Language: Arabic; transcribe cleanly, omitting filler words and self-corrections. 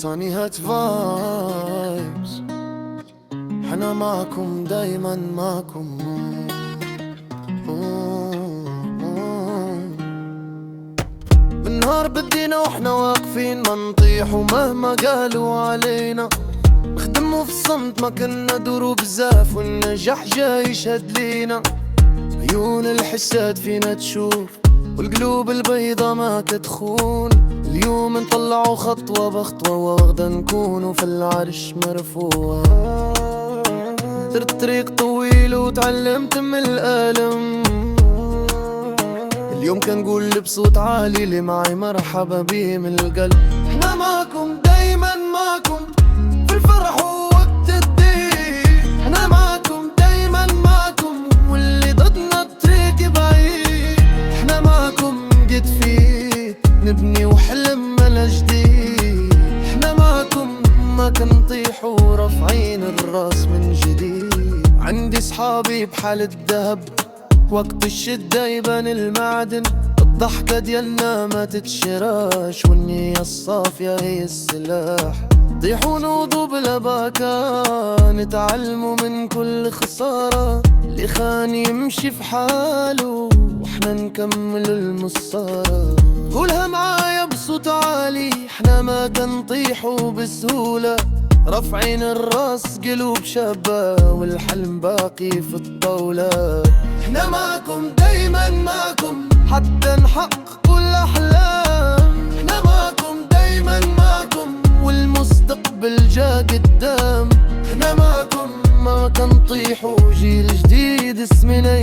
تاني هات فايبس، احنا معكم دايما معكم. بالنهار بدينا واحنا واقفين ما نطيح، ومهما قالوا علينا نخدموا في الصمت، ما كنا دروب بزاف والنجاح جاي يشهد لينا. عيون الحساد فينا تشوف والقلوب البيضة ما تتخون. اليوم نطلعوا خطوة بخطوة وغدا نكونوا في العرش مرفوع. درت طريق طويل وتعلمت من الألم، اليوم كنقول بصوت عالي اللي معي مرحبا بيه من القلب. احنا معكم دايما معكم في الفرح ووقت الضيق، احنا معكم دايما معكم واللي ضدنا الطريق بعيد. احنا معكم قد فيه نبني وحلمنا جديد، احنا معكم ما كنطيح ورافعين الراس من جديد. عندي صحابي بحال الذهب وقت الشدة يبان المعدن، الضحكة ديالنا ما تتشراش والنية الصافية هي السلاح. طيحوا نوضوا بلا باكا نتعلموا من كل خسارة، اللي خان يمشي في حاله واحنا نكمل المسارة. قولها معايا بصوت عالي، احنا ما كنطيحوا بسهولة، رافعين الراس قلوب شابة والحلم باقي في الطاولة. احنا معكم دايما معكم حتى نحقق كل احلام، احنا معكم دايما معكم والمستقبل جا قدام. احنا معكم ما كنطيحوا جيل جديد اسمنا